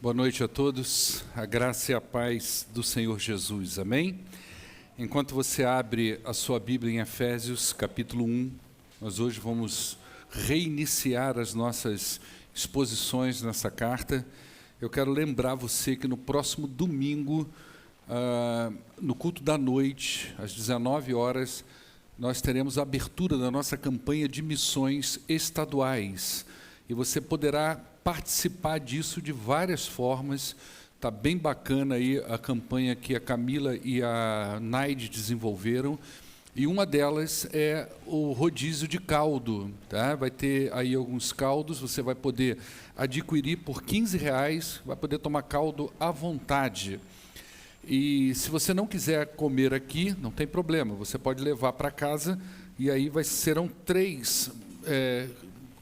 Boa noite a todos, a graça e a paz do Senhor Jesus, amém? Enquanto você abre a sua Bíblia em Efésios, capítulo 1, nós hoje vamos reiniciar as nossas exposições nessa carta. Eu quero lembrar você que no próximo domingo, no culto da noite, às 19 horas, nós teremos a abertura da nossa campanha de missões estaduais. E você poderá participar disso de várias formas. Está bem bacana aí a campanha que a Camila e a Naide desenvolveram. E uma delas é o rodízio de caldo. Tá? Vai ter aí alguns caldos, você vai poder adquirir por R$15, vai poder tomar caldo à vontade. E se você não quiser comer aqui, não tem problema, você pode levar para casa e aí serão 3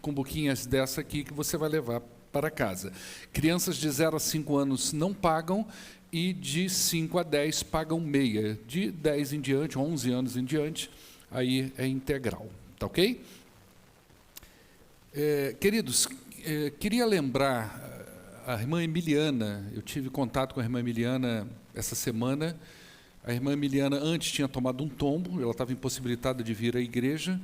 cumbuquinhas dessa aqui que você vai levar para casa. Crianças de 0 a 5 anos não pagam e de 5 a 10 pagam meia. De 10 em diante, 11 anos em diante, aí é integral. Tá ok? Queridos, queria lembrar a irmã Emiliana. Eu tive contato com a irmã Emiliana essa semana. A irmã Emiliana antes tinha tomado um tombo, ela estava impossibilitada de vir à igreja.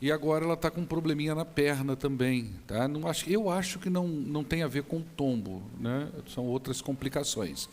E agora ela está com um probleminha na perna também. Tá? Eu acho que não tem a ver com tombo, né? São outras complicações.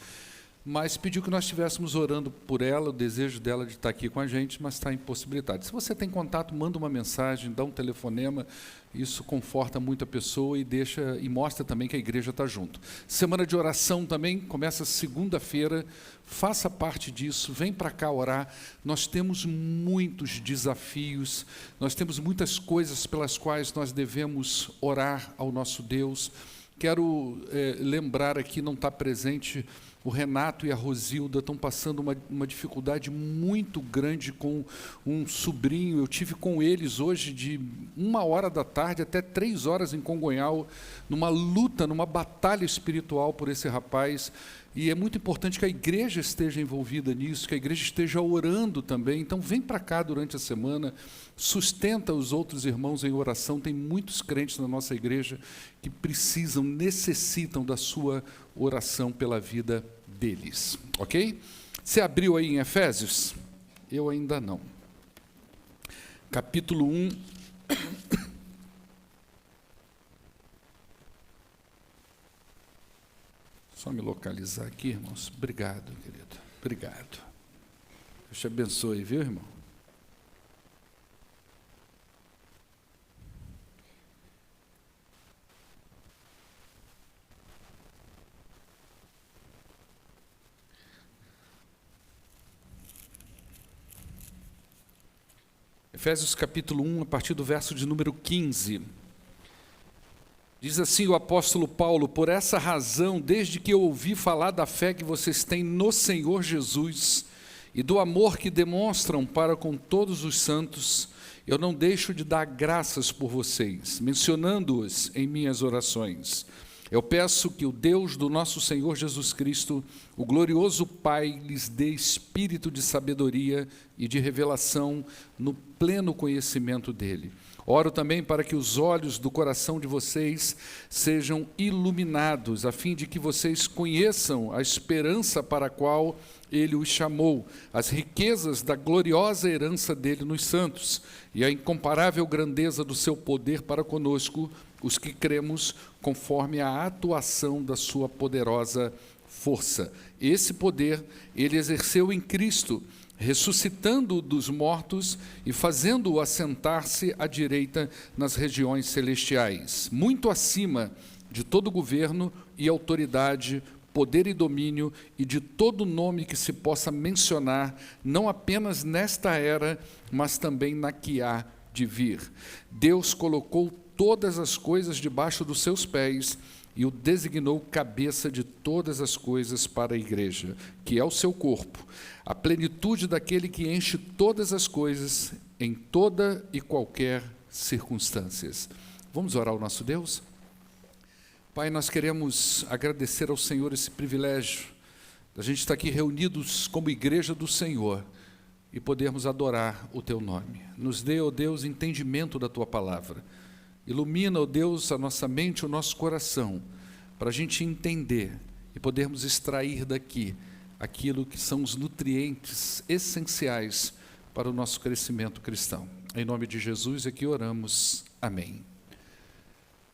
Mas pediu que nós estivéssemos orando por ela, o desejo dela de estar aqui com a gente, mas está impossibilitada. Se você tem contato, manda uma mensagem, dá um telefonema, isso conforta muito a pessoa e mostra também que a igreja está junto. Semana de oração também, começa segunda-feira, faça parte disso, vem para cá orar. Nós temos muitos desafios, nós temos muitas coisas pelas quais nós devemos orar ao nosso Deus. Quero lembrar aqui, não está presente, o Renato e a Rosilda estão passando uma dificuldade muito grande com um sobrinho. Eu tive com eles hoje de 1h da tarde até 3 horas em Congonhal, numa luta, numa batalha espiritual por esse rapaz. E é muito importante que a igreja esteja envolvida nisso, que a igreja esteja orando também. Então vem para cá durante a semana, sustenta os outros irmãos em oração. Tem muitos crentes na nossa igreja que necessitam da sua oração pela vida deles, ok? Você abriu aí em Efésios? Eu ainda não. Capítulo 1. Só me localizar aqui, irmãos. Obrigado, querido. Obrigado. Deus te abençoe, viu, irmão? Efésios capítulo 1, a partir do verso de número 15. Diz assim o apóstolo Paulo: por essa razão, desde que eu ouvi falar da fé que vocês têm no Senhor Jesus e do amor que demonstram para com todos os santos, eu não deixo de dar graças por vocês, mencionando-os em minhas orações. Eu peço que o Deus do nosso Senhor Jesus Cristo, o glorioso Pai, lhes dê espírito de sabedoria e de revelação no pleno conhecimento dele. Oro também para que os olhos do coração de vocês sejam iluminados, a fim de que vocês conheçam a esperança para a qual ele os chamou, as riquezas da gloriosa herança dele nos santos e a incomparável grandeza do seu poder para conosco, os que cremos, conforme a atuação da sua poderosa força. Esse poder ele exerceu em Cristo, ressuscitando-o dos mortos e fazendo-o assentar-se à direita nas regiões celestiais, muito acima de todo governo e autoridade, poder e domínio e de todo nome que se possa mencionar, não apenas nesta era, mas também na que há de vir. Deus colocou todas as coisas debaixo dos seus pés e o designou cabeça de todas as coisas para a igreja, que é o seu corpo, a plenitude daquele que enche todas as coisas em toda e qualquer circunstâncias. Vamos orar ao nosso Deus? Pai, nós queremos agradecer ao Senhor esse privilégio da gente estar aqui reunidos como igreja do Senhor e podermos adorar o Teu nome. Nos dê, ó Deus, entendimento da Tua palavra. Ilumina, ó Deus, a nossa mente, o nosso coração, para a gente entender e podermos extrair daqui aquilo que são os nutrientes essenciais para o nosso crescimento cristão. Em nome de Jesus é que oramos. Amém.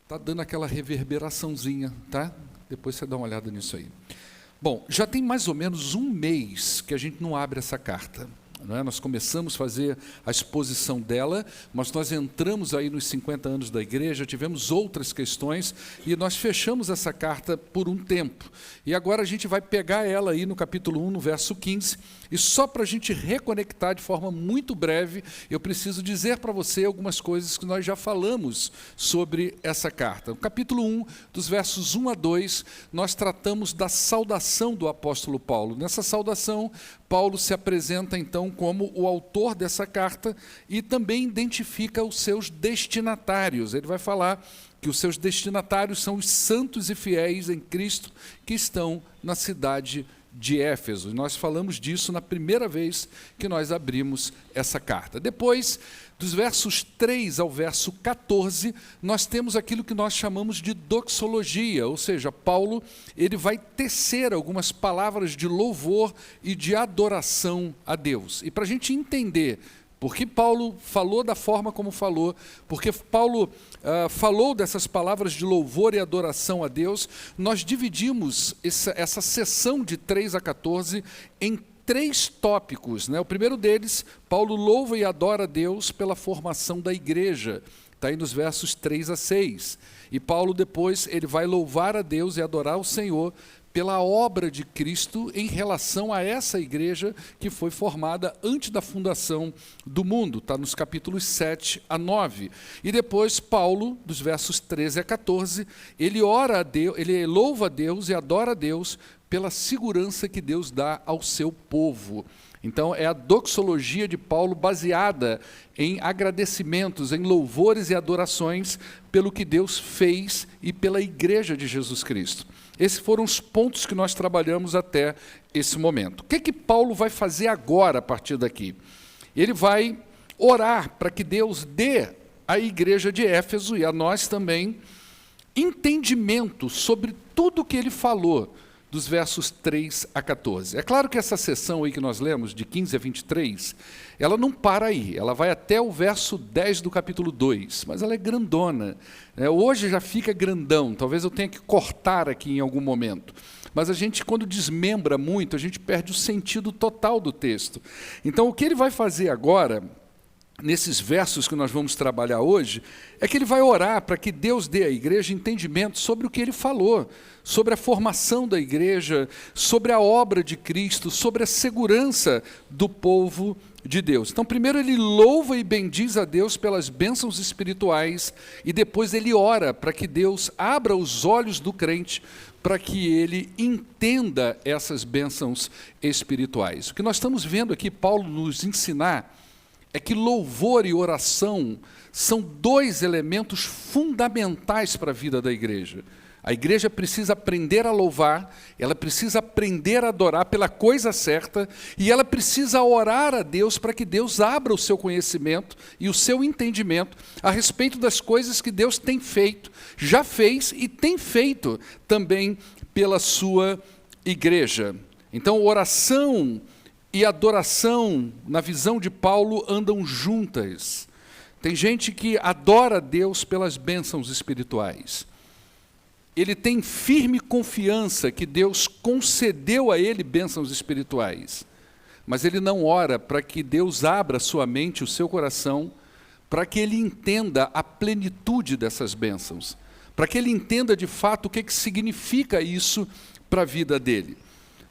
Está dando aquela reverberaçãozinha, tá? Depois você dá uma olhada nisso aí. Bom, já tem mais ou menos um mês que a gente não abre essa carta. Não é? Nós começamos a fazer a exposição dela, mas nós entramos aí nos 50 anos da igreja, tivemos outras questões e nós fechamos essa carta por um tempo. E agora a gente vai pegar ela aí no capítulo 1, no verso 15, e só para a gente reconectar de forma muito breve, eu preciso dizer para você algumas coisas que nós já falamos sobre essa carta. No capítulo 1, dos versos 1 a 2, nós tratamos da saudação do apóstolo Paulo. Nessa saudação, Paulo se apresenta então como o autor dessa carta e também identifica os seus destinatários. Ele vai falar que os seus destinatários são os santos e fiéis em Cristo que estão na cidade de Éfeso. E nós falamos disso na primeira vez que nós abrimos essa carta. Depois, dos versos 3 ao verso 14, nós temos aquilo que nós chamamos de doxologia, ou seja, Paulo ele vai tecer algumas palavras de louvor e de adoração a Deus. E para a gente entender por que Paulo falou da forma como falou, porque Paulo falou dessas palavras de louvor e adoração a Deus, nós dividimos essa sessão de 3 a 14 em 3 tópicos. Né? O primeiro deles, Paulo louva e adora a Deus pela formação da igreja. Está aí nos versos 3 a 6. E Paulo depois ele vai louvar a Deus e adorar o Senhor pela obra de Cristo em relação a essa igreja que foi formada antes da fundação do mundo. Está nos capítulos 7 a 9. E depois Paulo, dos versos 13 a 14, ele ora a Deus, ele louva a Deus e adora a Deus pela segurança que Deus dá ao seu povo. Então, é a doxologia de Paulo baseada em agradecimentos, em louvores e adorações pelo que Deus fez e pela igreja de Jesus Cristo. Esses foram os pontos que nós trabalhamos até esse momento. O que Paulo vai fazer agora a partir daqui? Ele vai orar para que Deus dê à igreja de Éfeso e a nós também entendimento sobre tudo o que ele falou dos versos 3 a 14. É claro que essa sessão aí que nós lemos, de 15 a 23, ela não para aí, ela vai até o verso 10 do capítulo 2, mas ela é grandona. Hoje já fica grandão, talvez eu tenha que cortar aqui em algum momento. Mas a gente, quando desmembra muito, a gente perde o sentido total do texto. Então, o que ele vai fazer agora, nesses versos que nós vamos trabalhar hoje, é que ele vai orar para que Deus dê à igreja entendimento sobre o que ele falou, sobre a formação da igreja, sobre a obra de Cristo, sobre a segurança do povo de Deus. Então, primeiro ele louva e bendiz a Deus pelas bênçãos espirituais e depois ele ora para que Deus abra os olhos do crente para que ele entenda essas bênçãos espirituais. O que nós estamos vendo aqui Paulo nos ensinar é que louvor e oração são 2 elementos fundamentais para a vida da igreja. A igreja precisa aprender a louvar, ela precisa aprender a adorar pela coisa certa, e ela precisa orar a Deus para que Deus abra o seu conhecimento e o seu entendimento a respeito das coisas que Deus tem feito, já fez e tem feito também pela sua igreja. Então, oração e adoração, na visão de Paulo, andam juntas. Tem gente que adora a Deus pelas bênçãos espirituais. Ele tem firme confiança que Deus concedeu a ele bênçãos espirituais. Mas ele não ora para que Deus abra sua mente, o seu coração, para que ele entenda a plenitude dessas bênçãos. Para que ele entenda de fato o que significa isso para a vida dele.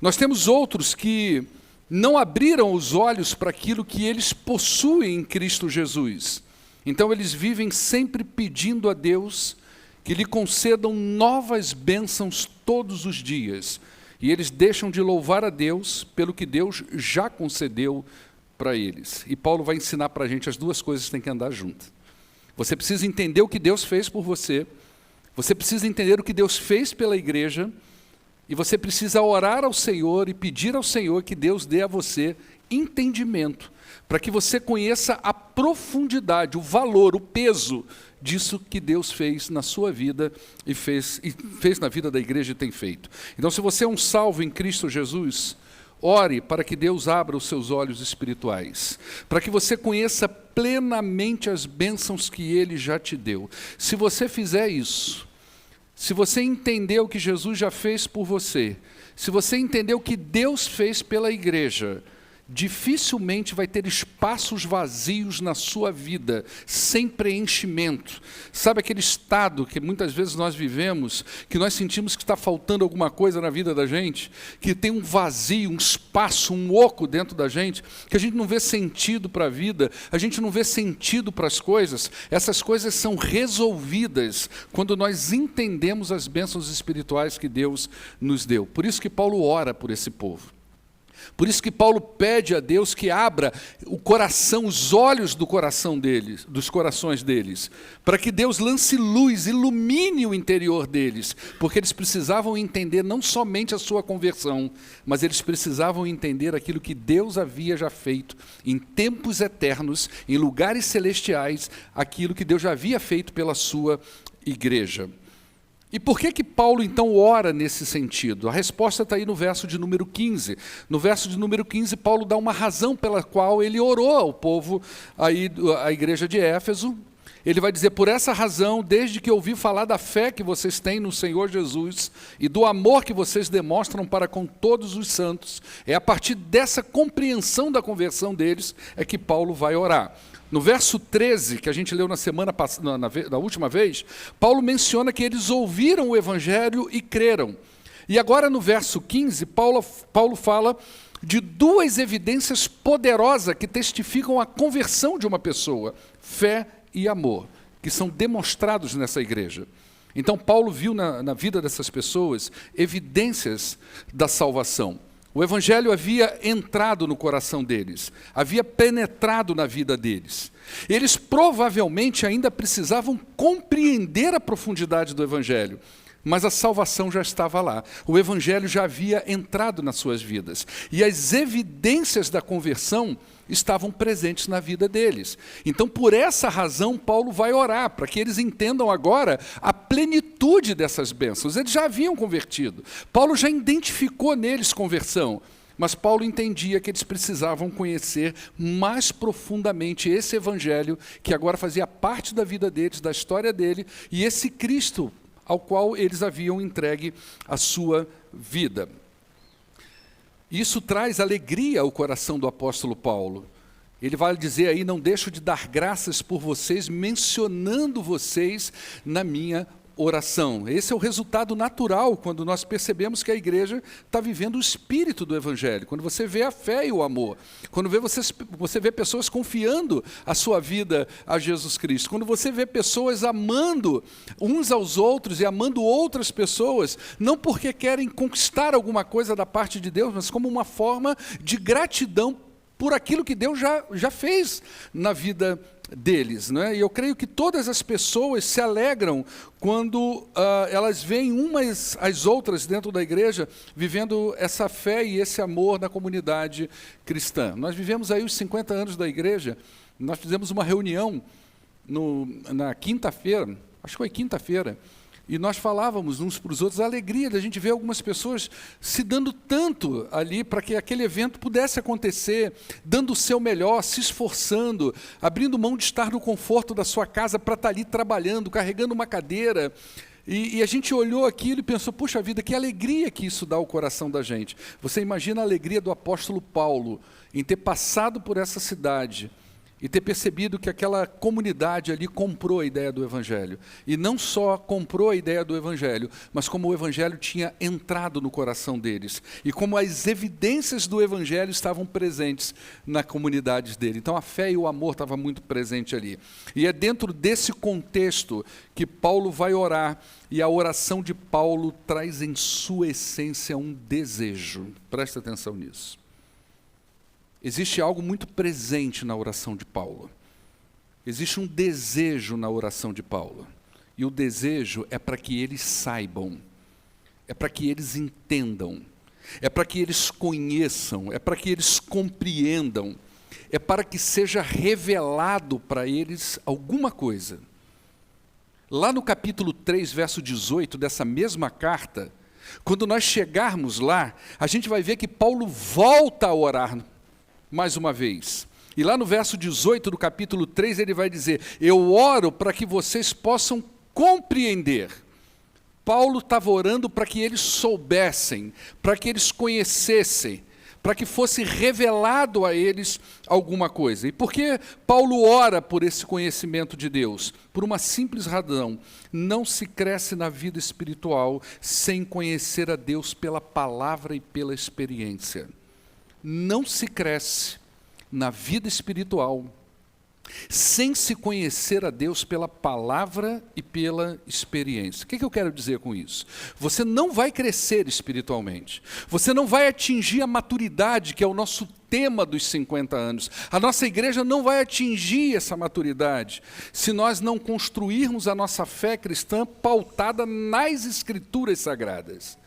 Nós temos outros que não abriram os olhos para aquilo que eles possuem em Cristo Jesus. Então eles vivem sempre pedindo a Deus que lhe concedam novas bênçãos todos os dias. E eles deixam de louvar a Deus pelo que Deus já concedeu para eles. E Paulo vai ensinar para a gente as 2 coisas que têm que andar juntas. Você precisa entender o que Deus fez por você, você precisa entender o que Deus fez pela igreja, e você precisa orar ao Senhor e pedir ao Senhor que Deus dê a você entendimento, para que você conheça a profundidade, o valor, o peso disso que Deus fez na sua vida e fez na vida da igreja e tem feito. Então, se você é um salvo em Cristo Jesus, ore para que Deus abra os seus olhos espirituais, para que você conheça plenamente as bênçãos que Ele já te deu. Se você fizer isso, se você entender o que Jesus já fez por você, se você entender o que Deus fez pela igreja, dificilmente vai ter espaços vazios na sua vida, sem preenchimento. Sabe aquele estado que muitas vezes nós vivemos, que nós sentimos que está faltando alguma coisa na vida da gente, que tem um vazio, um espaço, um oco dentro da gente, que a gente não vê sentido para a vida, a gente não vê sentido para as coisas. Essas coisas são resolvidas quando nós entendemos as bênçãos espirituais que Deus nos deu. Por isso que Paulo ora por esse povo. Por isso que Paulo pede a Deus que abra o coração, os olhos do coração deles, dos corações deles, para que Deus lance luz, ilumine o interior deles, porque eles precisavam entender não somente a sua conversão, mas eles precisavam entender aquilo que Deus havia já feito em tempos eternos, em lugares celestiais, aquilo que Deus já havia feito pela sua igreja. E por que Paulo, então, ora nesse sentido? A resposta está aí no verso de número 15. No verso de número 15, Paulo dá uma razão pela qual ele orou ao povo, aí, a igreja de Éfeso. Ele vai dizer, por essa razão, desde que ouvi falar da fé que vocês têm no Senhor Jesus e do amor que vocês demonstram para com todos os santos, é a partir dessa compreensão da conversão deles é que Paulo vai orar. No verso 13, que a gente leu na última vez, Paulo menciona que eles ouviram o Evangelho e creram. E agora no verso 15, Paulo fala de duas evidências poderosas que testificam a conversão de uma pessoa, fé e amor, que são demonstrados nessa igreja. Então Paulo viu na vida dessas pessoas evidências da salvação. O Evangelho havia entrado no coração deles, havia penetrado na vida deles. Eles provavelmente ainda precisavam compreender a profundidade do Evangelho, mas a salvação já estava lá. O Evangelho já havia entrado nas suas vidas. E as evidências da conversão estavam presentes na vida deles. Então, por essa razão, Paulo vai orar, para que eles entendam agora a plenitude dessas bênçãos. Eles já haviam convertido. Paulo já identificou neles conversão, mas Paulo entendia que eles precisavam conhecer mais profundamente esse Evangelho, que agora fazia parte da vida deles, da história dele, e esse Cristo ao qual eles haviam entregue a sua vida. Isso traz alegria ao coração do apóstolo Paulo. Ele vai dizer aí, não deixo de dar graças por vocês, mencionando vocês na minha oração. Esse é o resultado natural quando nós percebemos que a igreja está vivendo o espírito do Evangelho. Quando você vê a fé e o amor. Quando você vê pessoas confiando a sua vida a Jesus Cristo. Quando você vê pessoas amando uns aos outros e amando outras pessoas, não porque querem conquistar alguma coisa da parte de Deus, mas como uma forma de gratidão por aquilo que Deus já fez na vida deles, né? E eu creio que todas as pessoas se alegram quando elas veem umas às outras dentro da igreja vivendo essa fé e esse amor na comunidade cristã. Nós vivemos aí os 50 anos da igreja, nós fizemos uma reunião na quinta-feira, acho que foi quinta-feira, e nós falávamos uns para os outros a alegria da gente ver algumas pessoas se dando tanto ali para que aquele evento pudesse acontecer, dando o seu melhor, se esforçando, abrindo mão de estar no conforto da sua casa para estar ali trabalhando, carregando uma cadeira. E a gente olhou aquilo e pensou, puxa vida, que alegria que isso dá ao coração da gente. Você imagina a alegria do apóstolo Paulo em ter passado por essa cidade e ter percebido que aquela comunidade ali comprou a ideia do Evangelho. E não só comprou a ideia do Evangelho, mas como o Evangelho tinha entrado no coração deles. E como as evidências do Evangelho estavam presentes na comunidade dele. Então a fé e o amor estavam muito presentes ali. E é dentro desse contexto que Paulo vai orar. E a oração de Paulo traz em sua essência um desejo. Presta atenção nisso. Existe algo muito presente na oração de Paulo. Existe um desejo na oração de Paulo. E o desejo é para que eles saibam, é para que eles entendam, é para que eles conheçam, é para que eles compreendam, é para que seja revelado para eles alguma coisa. Lá no capítulo 3, verso 18 dessa mesma carta, quando nós chegarmos lá, a gente vai ver que Paulo volta a orar mais uma vez. E lá no verso 18 do capítulo 3, ele vai dizer: eu oro para que vocês possam compreender. Paulo estava orando para que eles soubessem, para que eles conhecessem, para que fosse revelado a eles alguma coisa. E por que Paulo ora por esse conhecimento de Deus? Por uma simples razão: não se cresce na vida espiritual sem conhecer a Deus pela palavra e pela experiência. Não se cresce na vida espiritual sem se conhecer a Deus pela palavra e pela experiência. O que eu quero dizer com isso? Você não vai crescer espiritualmente. Você não vai atingir a maturidade, que é o nosso tema dos 50 anos. A nossa igreja não vai atingir essa maturidade se nós não construirmos a nossa fé cristã pautada nas Escrituras Sagradas.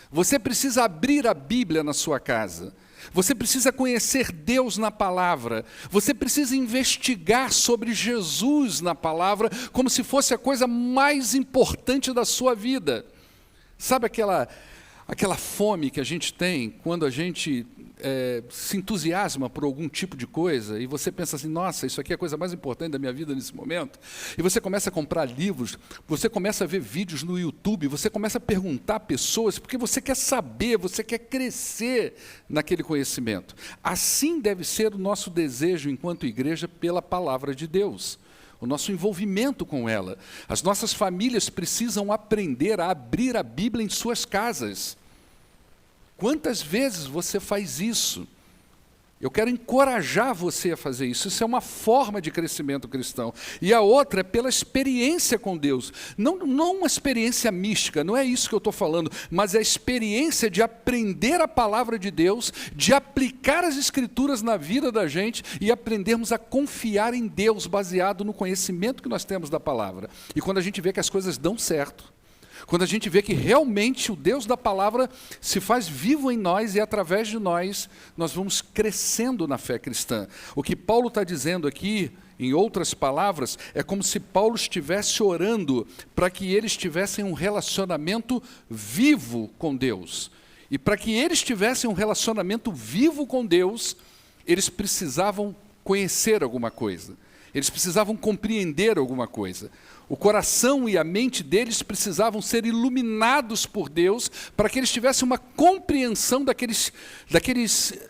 Você precisa abrir a Bíblia na sua casa. Você precisa conhecer Deus na palavra. Você precisa investigar sobre Jesus na palavra como se fosse a coisa mais importante da sua vida. Sabe aquela fome que a gente tem quando a gente se entusiasma por algum tipo de coisa e você pensa assim: nossa, isso aqui é a coisa mais importante da minha vida nesse momento. E você começa a comprar livros, você começa a ver vídeos no YouTube, você começa a perguntar a pessoas, porque você quer saber, você quer crescer naquele conhecimento. Assim deve ser o nosso desejo enquanto igreja pela palavra de Deus. O nosso envolvimento com ela. As nossas famílias precisam aprender a abrir a Bíblia em suas casas. Quantas vezes você faz isso? Eu quero encorajar você a fazer isso. Isso é uma forma de crescimento cristão. E a outra é pela experiência com Deus. Não uma experiência mística, não é isso que eu estou falando, mas é a experiência de aprender a palavra de Deus, de aplicar as Escrituras na vida da gente e aprendermos a confiar em Deus baseado no conhecimento que nós temos da palavra. E quando a gente vê que as coisas dão certo, quando a gente vê que realmente o Deus da palavra se faz vivo em nós e através de nós, nós vamos crescendo na fé cristã. O que Paulo está dizendo aqui, em outras palavras, é como se Paulo estivesse orando para que eles tivessem um relacionamento vivo com Deus. E para que eles tivessem um relacionamento vivo com Deus, eles precisavam conhecer alguma coisa. Eles precisavam compreender alguma coisa. O coração e a mente deles precisavam ser iluminados por Deus para que eles tivessem uma compreensão daqueles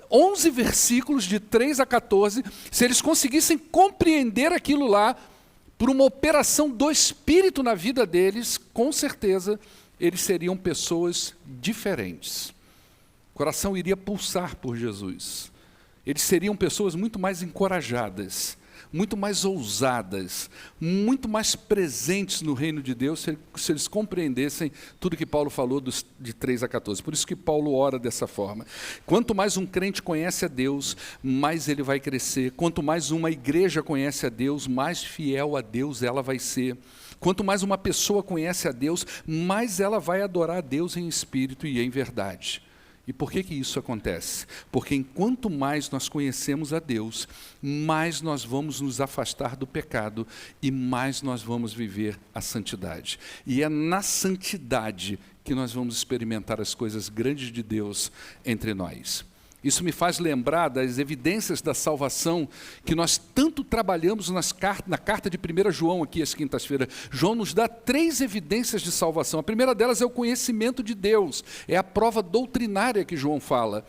11 versículos de 3 a 14. Se eles conseguissem compreender aquilo lá, por uma operação do Espírito na vida deles, com certeza eles seriam pessoas diferentes. O coração iria pulsar por Jesus. Eles seriam pessoas muito mais encorajadas, muito mais ousadas, muito mais presentes no reino de Deus, se eles compreendessem tudo que Paulo falou de 3 a 14. Por isso que Paulo ora dessa forma. Quanto mais um crente conhece a Deus, mais ele vai crescer. Quanto mais uma igreja conhece a Deus, mais fiel a Deus ela vai ser. Quanto mais uma pessoa conhece a Deus, mais ela vai adorar a Deus em espírito e em verdade. E por que isso acontece? Porque enquanto mais nós conhecemos a Deus, mais nós vamos nos afastar do pecado e mais nós vamos viver a santidade. E é na santidade que nós vamos experimentar as coisas grandes de Deus entre nós. Isso me faz lembrar das evidências da salvação que nós tanto trabalhamos na carta de 1 João aqui às quintas-feiras. João nos dá 3 evidências de salvação. A primeira delas é o conhecimento de Deus. É a prova doutrinária que João fala.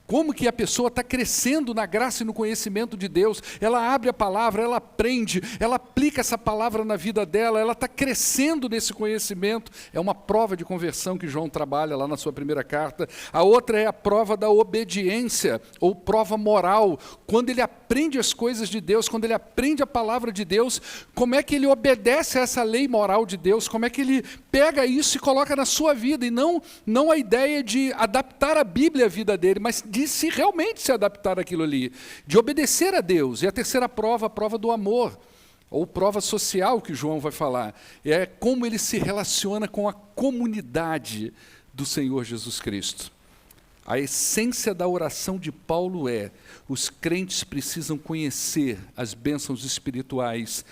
Como que a pessoa está crescendo na graça e no conhecimento de Deus? Ela abre a palavra, ela aprende, ela aplica essa palavra na vida dela, ela está crescendo nesse conhecimento. É uma prova de conversão que João trabalha lá na sua primeira carta. A outra é a prova da obediência, ou prova moral. Quando ele aprende as coisas de Deus, quando ele aprende a palavra de Deus, como é que ele obedece a essa lei moral de Deus? Como é que ele pega isso e coloca na sua vida? E não a ideia de adaptar a Bíblia à vida dele, mas de se realmente se adaptar àquilo ali, de obedecer a Deus. E a terceira prova, a prova do amor, ou prova social que João vai falar, é como ele se relaciona com a comunidade do Senhor Jesus Cristo. A essência da oração de Paulo é: os crentes precisam conhecer as bênçãos espirituais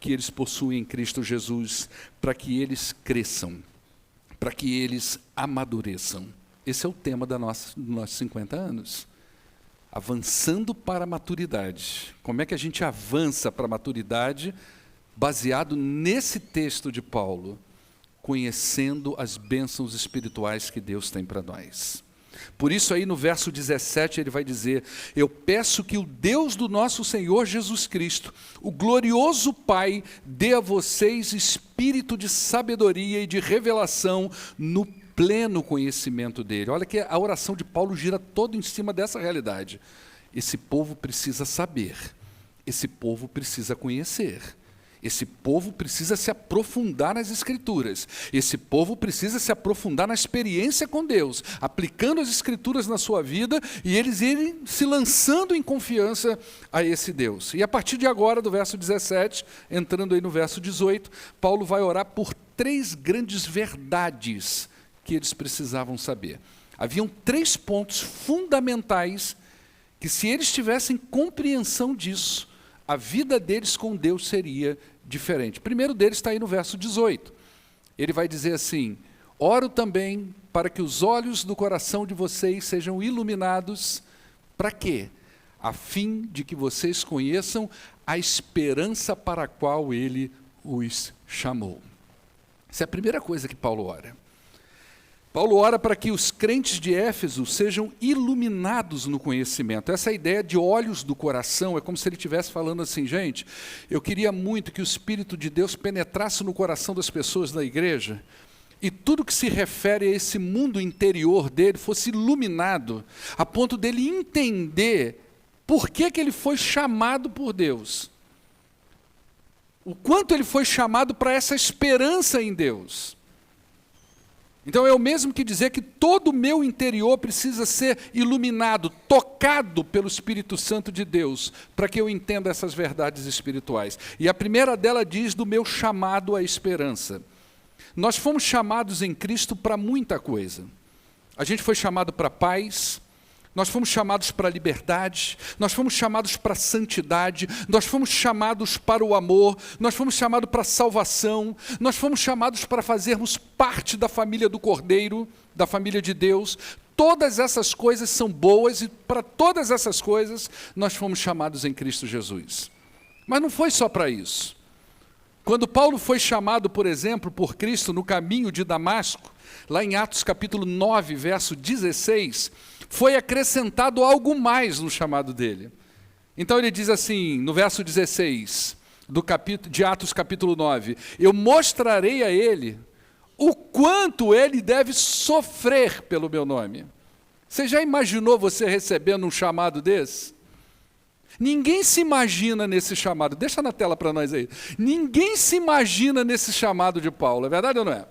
que eles possuem em Cristo Jesus, para que eles cresçam, para que eles amadureçam. Esse é o tema dos nossos 50 anos. Avançando para a maturidade. Como é que a gente avança para a maturidade? Baseado nesse texto de Paulo, conhecendo as bênçãos espirituais que Deus tem para nós. Por isso aí no verso 17 ele vai dizer: eu peço que o Deus do nosso Senhor Jesus Cristo, o glorioso Pai, dê a vocês espírito de sabedoria e de revelação no pleno conhecimento dele. Olha que a oração de Paulo gira todo em cima dessa realidade. Esse povo precisa saber, esse povo precisa conhecer. Esse povo precisa se aprofundar nas Escrituras. Esse povo precisa se aprofundar na experiência com Deus, aplicando as Escrituras na sua vida e eles irem se lançando em confiança a esse Deus. E a partir de agora, do verso 17, entrando aí no verso 18, Paulo vai orar por 3 grandes verdades que eles precisavam saber. Haviam 3 pontos fundamentais que, se eles tivessem compreensão disso, a vida deles com Deus seria diferente. O primeiro deles está aí no verso 18. Ele vai dizer assim: oro também para que os olhos do coração de vocês sejam iluminados. Para quê? A fim de que vocês conheçam a esperança para a qual ele os chamou. Essa é a primeira coisa que Paulo ora. Paulo ora para que os crentes de Éfeso sejam iluminados no conhecimento. Essa ideia de olhos do coração é como se ele estivesse falando assim: gente, eu queria muito que o Espírito de Deus penetrasse no coração das pessoas da igreja e tudo que se refere a esse mundo interior dele fosse iluminado, a ponto dele entender por que ele foi chamado por Deus. O quanto ele foi chamado para essa esperança em Deus. Então é o mesmo que dizer que todo o meu interior precisa ser iluminado, tocado pelo Espírito Santo de Deus, para que eu entenda essas verdades espirituais. E a primeira dela diz do meu chamado à esperança. Nós fomos chamados em Cristo para muita coisa. A gente foi chamado para paz, nós fomos chamados para a liberdade, nós fomos chamados para a santidade, nós fomos chamados para o amor, nós fomos chamados para a salvação, nós fomos chamados para fazermos parte da família do Cordeiro, da família de Deus. Todas essas coisas são boas e para todas essas coisas nós fomos chamados em Cristo Jesus. Mas não foi só para isso. Quando Paulo foi chamado, por exemplo, por Cristo no caminho de Damasco, lá em Atos capítulo 9, verso 16, foi acrescentado algo mais no chamado dele. Então ele diz assim, no verso 16 de Atos capítulo 9, eu mostrarei a ele o quanto ele deve sofrer pelo meu nome. Você já imaginou você recebendo um chamado desse? Ninguém se imagina nesse chamado. Deixa na tela para nós aí. Ninguém se imagina nesse chamado de Paulo, é verdade ou não é?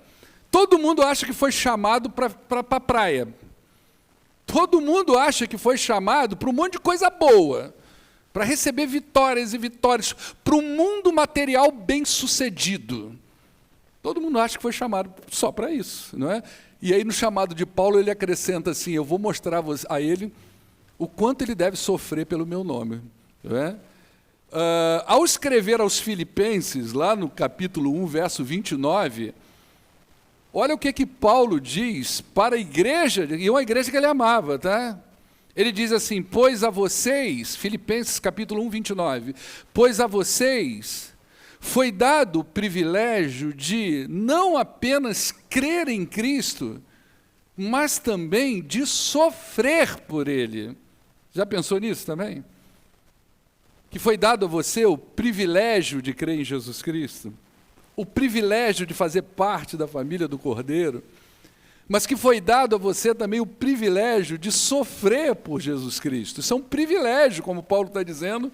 Todo mundo acha que foi chamado para a praia. Todo mundo acha que foi chamado para um monte de coisa boa, para receber vitórias e vitórias, para um mundo material bem-sucedido. Todo mundo acha que foi chamado só para isso, não é? E aí no chamado de Paulo ele acrescenta assim, eu vou mostrar a ele o quanto ele deve sofrer pelo meu nome. Não é? Ao escrever aos Filipenses, lá no capítulo 1, verso 29, olha o que Paulo diz para a igreja, e uma igreja que ele amava, tá? Ele diz assim, pois a vocês, Filipenses capítulo 1, 29, pois a vocês foi dado o privilégio de não apenas crer em Cristo, mas também de sofrer por Ele. Já pensou nisso também? Que foi dado a você o privilégio de crer em Jesus Cristo, o privilégio de fazer parte da família do Cordeiro, mas que foi dado a você também o privilégio de sofrer por Jesus Cristo. Isso é um privilégio, como Paulo está dizendo,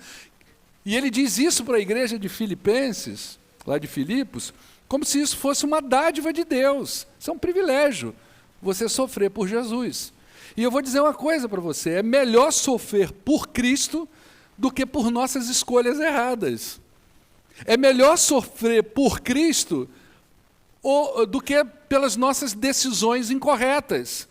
e ele diz isso para a igreja de Filipenses, lá de Filipos, como se isso fosse uma dádiva de Deus. Isso é um privilégio, você sofrer por Jesus. E eu vou dizer uma coisa para você, é melhor sofrer por Cristo do que por nossas escolhas erradas. É melhor sofrer por Cristo do que pelas nossas decisões incorretas.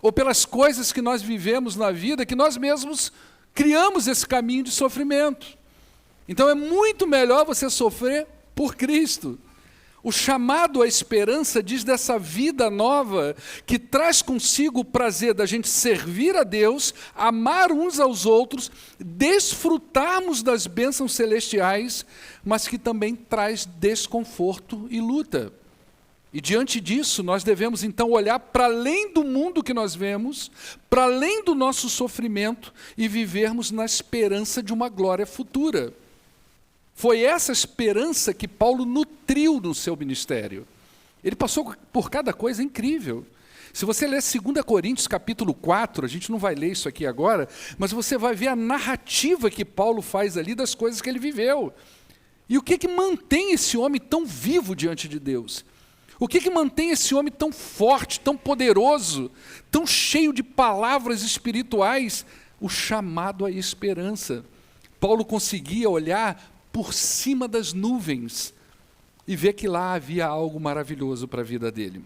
ou pelas coisas que nós vivemos na vida, que nós mesmos criamos esse caminho de sofrimento. Então é muito melhor você sofrer por Cristo. O chamado à esperança diz dessa vida nova que traz consigo o prazer da gente servir a Deus, amar uns aos outros, desfrutarmos das bênçãos celestiais, mas que também traz desconforto e luta. E diante disso, nós devemos então olhar para além do mundo que nós vemos, para além do nosso sofrimento e vivermos na esperança de uma glória futura. Foi essa esperança que Paulo nutriu no seu ministério. Ele passou por cada coisa incrível. Se você ler 2 Coríntios capítulo 4, a gente não vai ler isso aqui agora, mas você vai ver a narrativa que Paulo faz ali das coisas que ele viveu. E o que mantém esse homem tão vivo diante de Deus? O que mantém esse homem tão forte, tão poderoso, tão cheio de palavras espirituais? O chamado à esperança. Paulo conseguia olhar por cima das nuvens e ver que lá havia algo maravilhoso para a vida dele.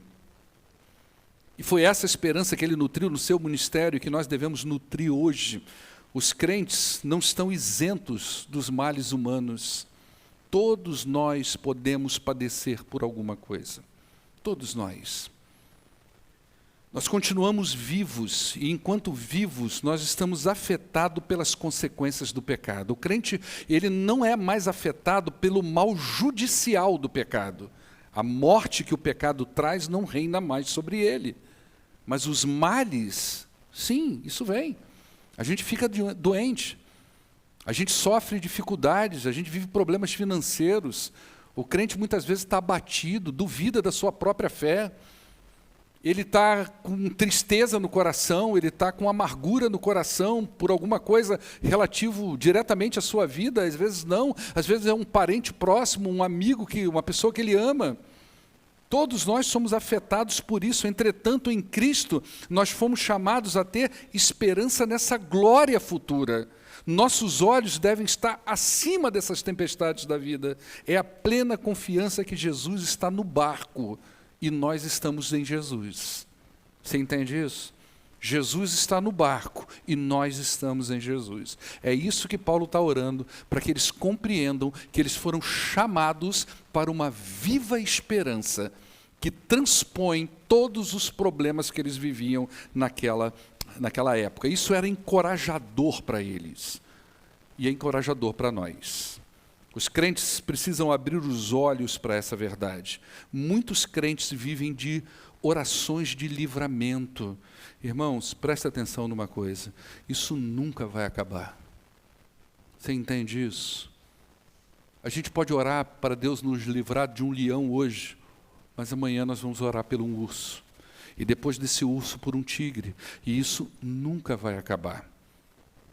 E foi essa esperança que ele nutriu no seu ministério que nós devemos nutrir hoje. Os crentes não estão isentos dos males humanos. Todos nós podemos padecer por alguma coisa. Todos nós. Nós continuamos vivos, e enquanto vivos, nós estamos afetados pelas consequências do pecado. O crente, ele não é mais afetado pelo mal judicial do pecado. A morte que o pecado traz não reina mais sobre ele. Mas os males, sim, isso vem. A gente fica doente, a gente sofre dificuldades, a gente vive problemas financeiros. O crente muitas vezes está abatido, duvida da sua própria fé. Ele está com tristeza no coração, ele está com amargura no coração por alguma coisa relativo diretamente à sua vida, às vezes não, às vezes é um parente próximo, um amigo, uma pessoa que ele ama. Todos nós somos afetados por isso, entretanto, em Cristo, nós fomos chamados a ter esperança nessa glória futura. Nossos olhos devem estar acima dessas tempestades da vida. É a plena confiança que Jesus está no barco, e nós estamos em Jesus. Você entende isso? Jesus está no barco e nós estamos em Jesus. É isso que Paulo está orando, para que eles compreendam que eles foram chamados para uma viva esperança que transpõe todos os problemas que eles viviam naquela época. Isso era encorajador para eles e é encorajador para nós. Os crentes precisam abrir os olhos para essa verdade. Muitos crentes vivem de orações de livramento. Irmãos, presta atenção numa coisa. Isso nunca vai acabar. Você entende isso? A gente pode orar para Deus nos livrar de um leão hoje, mas amanhã nós vamos orar por um urso. E depois desse urso por um tigre. E isso nunca vai acabar.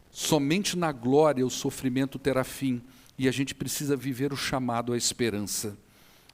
Somente na glória o sofrimento terá fim. E a gente precisa viver o chamado à esperança.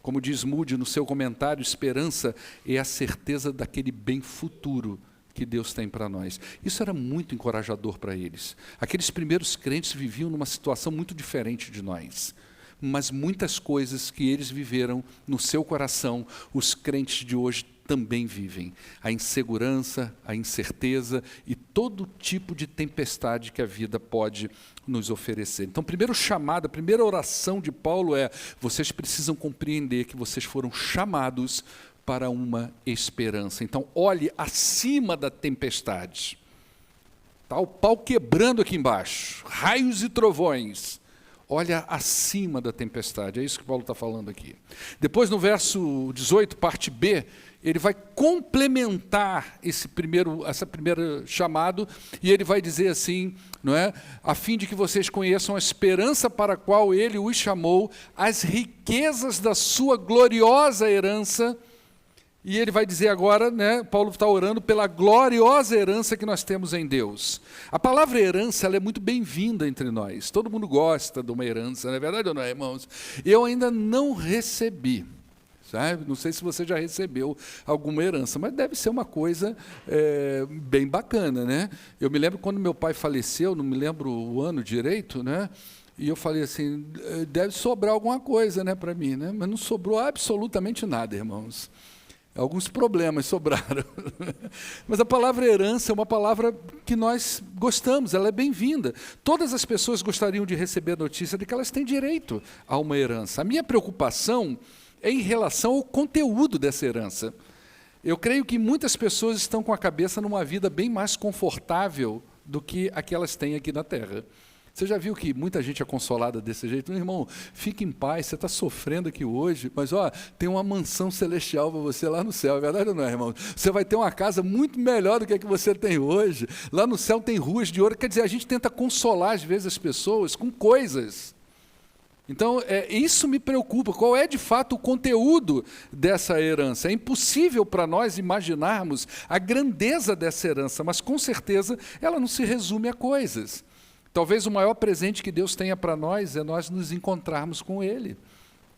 Como diz Moody no seu comentário, esperança é a certeza daquele bem futuro que Deus tem para nós. Isso era muito encorajador para eles. Aqueles primeiros crentes viviam numa situação muito diferente de nós. Mas muitas coisas que eles viveram no seu coração, os crentes de hoje também vivem. A insegurança, a incerteza e todo tipo de tempestade que a vida pode nos oferecer. Então, primeiro chamado, a primeira oração de Paulo é: vocês precisam compreender que vocês foram chamados para uma esperança. Então, olhe acima da tempestade. Está o pau quebrando aqui embaixo, raios e trovões. Olha acima da tempestade, é isso que Paulo está falando aqui. Depois, no verso 18, parte B, ele vai complementar essa primeira chamado, e ele vai dizer assim, não é? A fim de que vocês conheçam a esperança para a qual ele os chamou, as riquezas da sua gloriosa herança. E ele vai dizer agora, né, Paulo está orando pela gloriosa herança que nós temos em Deus. A palavra herança, ela é muito bem-vinda entre nós. Todo mundo gosta de uma herança, não é verdade ou não, irmãos? Eu ainda não recebi, sabe? Não sei se você já recebeu alguma herança, mas deve ser uma coisa bem bacana, né? Eu me lembro quando meu pai faleceu, não me lembro o ano direito, né? E eu falei assim, deve sobrar alguma coisa, né, para mim, né? Mas não sobrou absolutamente nada, irmãos. Alguns problemas sobraram. Mas a palavra herança é uma palavra que nós gostamos, ela é bem-vinda. Todas as pessoas gostariam de receber a notícia de que elas têm direito a uma herança. A minha preocupação é em relação ao conteúdo dessa herança. Eu creio que muitas pessoas estão com a cabeça numa vida bem mais confortável do que a que elas têm aqui na Terra. Você já viu que muita gente é consolada desse jeito? Meu irmão, fique em paz, você está sofrendo aqui hoje, mas tem uma mansão celestial para você lá no céu, é verdade ou não é, irmão? Você vai ter uma casa muito melhor do que a que você tem hoje. Lá no céu tem ruas de ouro. Quer dizer, a gente tenta consolar às vezes as pessoas com coisas. Então, isso me preocupa. Qual é de fato o conteúdo dessa herança? É impossível para nós imaginarmos a grandeza dessa herança, mas com certeza ela não se resume a coisas. Talvez o maior presente que Deus tenha para nós é nós nos encontrarmos com Ele.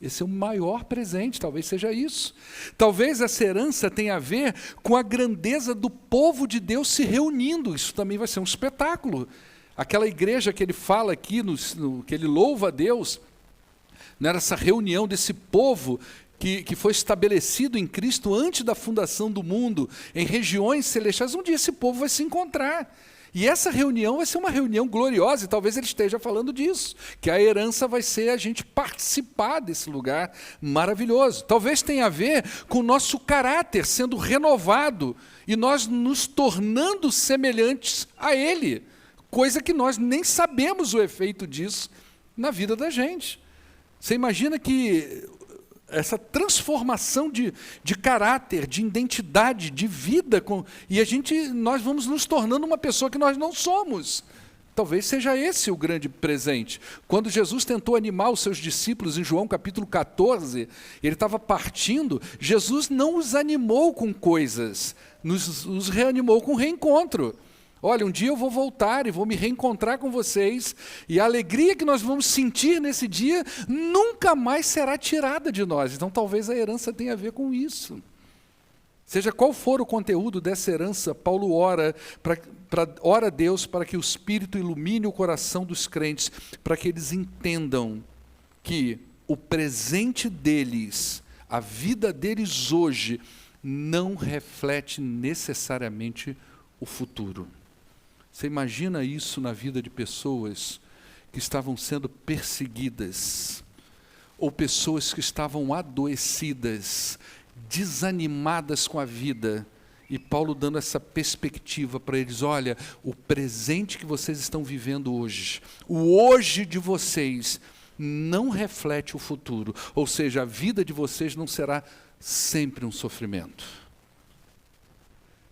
Esse é o maior presente, talvez seja isso. Talvez essa herança tenha a ver com a grandeza do povo de Deus se reunindo. Isso também vai ser um espetáculo. Aquela igreja que ele fala aqui, que ele louva a Deus, não era essa reunião desse povo que foi estabelecido em Cristo antes da fundação do mundo, em regiões celestiais. Um dia esse povo vai se encontrar. E essa reunião vai ser uma reunião gloriosa, e talvez ele esteja falando disso, que a herança vai ser a gente participar desse lugar maravilhoso. Talvez tenha a ver com o nosso caráter sendo renovado, e nós nos tornando semelhantes a Ele, coisa que nós nem sabemos o efeito disso na vida da gente. Você imagina que essa transformação de caráter, de identidade, de vida, e nós vamos nos tornando uma pessoa que nós não somos. Talvez seja esse o grande presente. Quando Jesus tentou animar os seus discípulos em João capítulo 14, ele estava partindo, Jesus não os animou com coisas, os reanimou com reencontro. Olha, um dia eu vou voltar e vou me reencontrar com vocês, e a alegria que nós vamos sentir nesse dia nunca mais será tirada de nós. Então talvez a herança tenha a ver com isso. Seja qual for o conteúdo dessa herança, Paulo ora a Deus para que o Espírito ilumine o coração dos crentes, para que eles entendam que o presente deles, a vida deles hoje, não reflete necessariamente o futuro. Você imagina isso na vida de pessoas que estavam sendo perseguidas, ou pessoas que estavam adoecidas, desanimadas com a vida, e Paulo dando essa perspectiva para eles: olha, o presente que vocês estão vivendo hoje, o hoje de vocês, não reflete o futuro, ou seja, a vida de vocês não será sempre um sofrimento.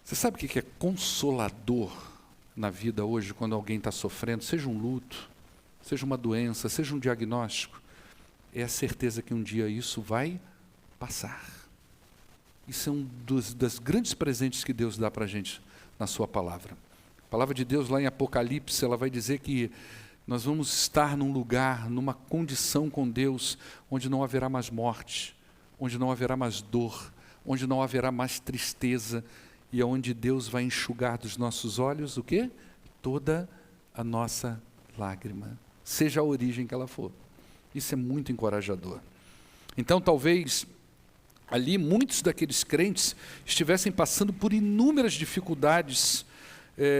Você sabe o que é consolador na vida hoje, quando alguém está sofrendo, seja um luto, seja uma doença, seja um diagnóstico? É a certeza que um dia isso vai passar. Isso é um dos grandes presentes que Deus dá para a gente na sua palavra. A palavra de Deus lá em Apocalipse, ela vai dizer que nós vamos estar num lugar, numa condição com Deus, onde não haverá mais morte, onde não haverá mais dor, onde não haverá mais tristeza, e onde Deus vai enxugar dos nossos olhos o quê? Toda a nossa lágrima, seja a origem que ela for. Isso é muito encorajador. Então, talvez ali muitos daqueles crentes estivessem passando por inúmeras dificuldades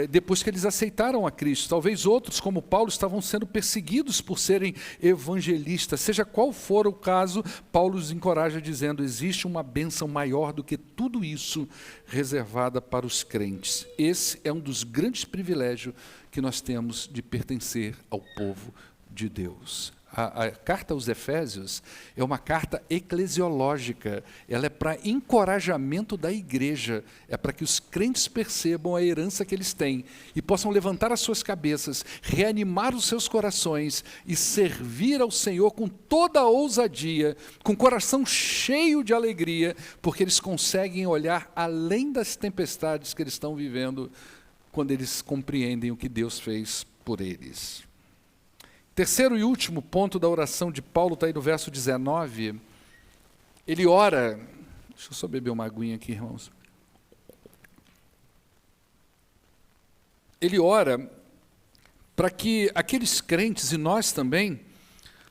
depois que eles aceitaram a Cristo. Talvez outros, como Paulo, estavam sendo perseguidos por serem evangelistas. Seja qual for o caso, Paulo os encoraja dizendo: existe uma bênção maior do que tudo isso reservada para os crentes. Esse é um dos grandes privilégios que nós temos de pertencer ao povo de Deus. A carta aos Efésios é uma carta eclesiológica, ela é para encorajamento da igreja, é para que os crentes percebam a herança que eles têm e possam levantar as suas cabeças, reanimar os seus corações e servir ao Senhor com toda a ousadia, com o coração cheio de alegria, porque eles conseguem olhar além das tempestades que eles estão vivendo, quando eles compreendem o que Deus fez por eles. Terceiro e último ponto da oração de Paulo está aí no verso 19. Ele ora, deixa eu só beber uma aguinha aqui, irmãos. Ele ora para que aqueles crentes, e nós também,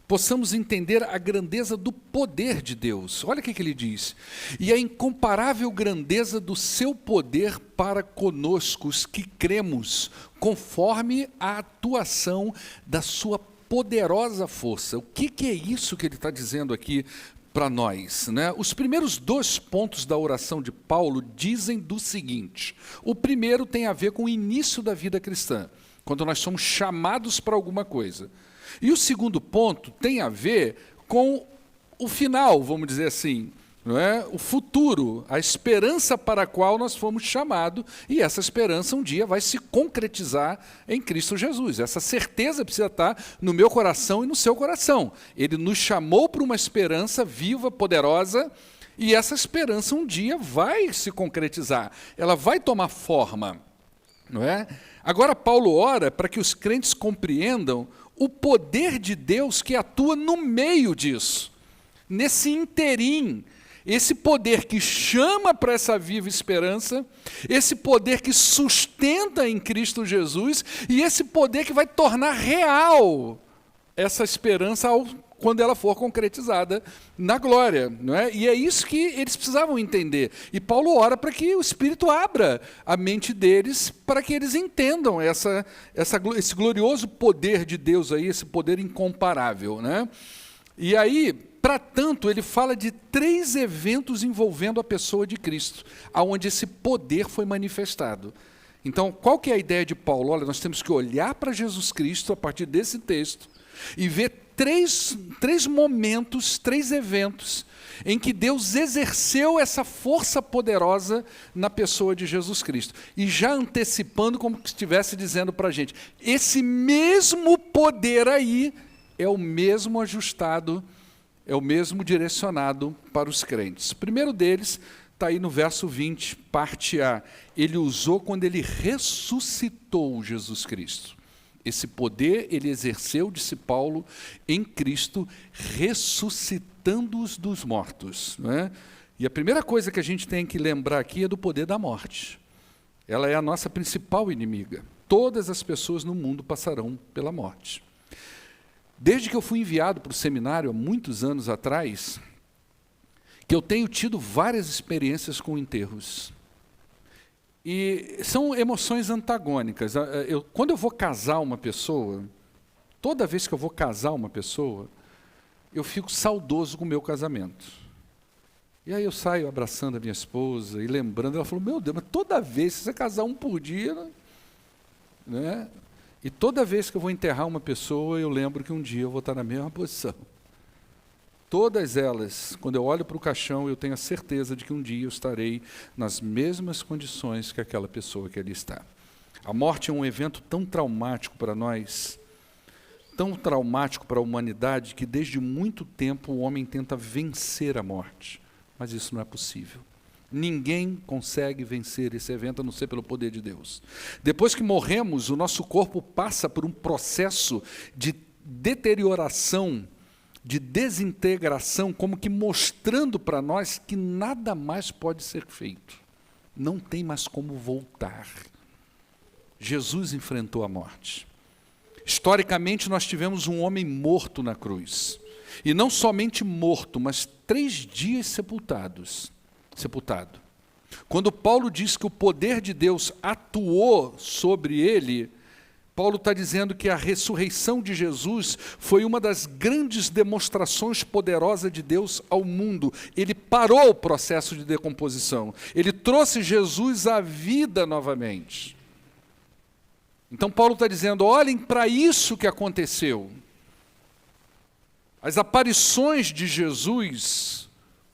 possamos entender a grandeza do poder de Deus. Olha o que ele diz. E a incomparável grandeza do seu poder para conosco, os que cremos, conforme a atuação da sua poderosa força. O que é isso que ele está dizendo aqui para nós, né? Os primeiros 2 pontos da oração de Paulo dizem do seguinte. O primeiro tem a ver com o início da vida cristã, quando nós somos chamados para alguma coisa. E o segundo ponto tem a ver com o final, vamos dizer assim, não é? O futuro, a esperança para a qual nós fomos chamados, e essa esperança um dia vai se concretizar em Cristo Jesus. Essa certeza precisa estar no meu coração e no seu coração. Ele nos chamou para uma esperança viva, poderosa, e essa esperança um dia vai se concretizar, ela vai tomar forma, não é? Agora Paulo ora para que os crentes compreendam o poder de Deus que atua no meio disso, nesse interim, esse poder que chama para essa viva esperança, esse poder que sustenta em Cristo Jesus e esse poder que vai tornar real essa esperança quando ela for concretizada na glória, não é? E é isso que eles precisavam entender. E Paulo ora para que o Espírito abra a mente deles, para que eles entendam esse glorioso poder de Deus aí, esse poder incomparável, né? E aí, para tanto, ele fala de 3 eventos envolvendo a pessoa de Cristo, aonde esse poder foi manifestado. Então, qual que é a ideia de Paulo? Olha, nós temos que olhar para Jesus Cristo a partir desse texto e ver três momentos, 3 eventos em que Deus exerceu essa força poderosa na pessoa de Jesus Cristo. E já antecipando, como se estivesse dizendo para a gente, esse mesmo poder aí é o mesmo ajustado, é o mesmo direcionado para os crentes. O primeiro deles está aí no verso 20, parte A. Ele usou quando ele ressuscitou Jesus Cristo. Esse poder ele exerceu, disse Paulo, em Cristo, ressuscitando-os dos mortos, não é? E a primeira coisa que a gente tem que lembrar aqui é do poder da morte. Ela é a nossa principal inimiga. Todas as pessoas no mundo passarão pela morte. Desde que eu fui enviado para o seminário, há muitos anos atrás, que eu tenho tido várias experiências com enterros. E são emoções antagônicas. Quando eu vou casar uma pessoa, toda vez que eu vou casar uma pessoa, eu fico saudoso com o meu casamento. E aí eu saio abraçando a minha esposa e lembrando, ela falou, meu Deus, mas toda vez, se você casar um por dia, né? E toda vez que eu vou enterrar uma pessoa, eu lembro que um dia eu vou estar na mesma posição. Todas elas, quando eu olho para o caixão, eu tenho a certeza de que um dia eu estarei nas mesmas condições que aquela pessoa que ali está. A morte é um evento tão traumático para nós, tão traumático para a humanidade, que desde muito tempo o homem tenta vencer a morte. Mas isso não é possível. Ninguém consegue vencer esse evento, a não ser pelo poder de Deus. Depois que morremos, o nosso corpo passa por um processo de deterioração, de desintegração, como que mostrando para nós que nada mais pode ser feito. Não tem mais como voltar. Jesus enfrentou a morte. Historicamente, nós tivemos um homem morto na cruz. E não somente morto, mas 3 dias sepultado. Quando Paulo diz que o poder de Deus atuou sobre ele, Paulo está dizendo que a ressurreição de Jesus foi uma das grandes demonstrações poderosas de Deus ao mundo. Ele parou o processo de decomposição. Ele trouxe Jesus à vida novamente. Então Paulo está dizendo, olhem para isso que aconteceu. As aparições de Jesus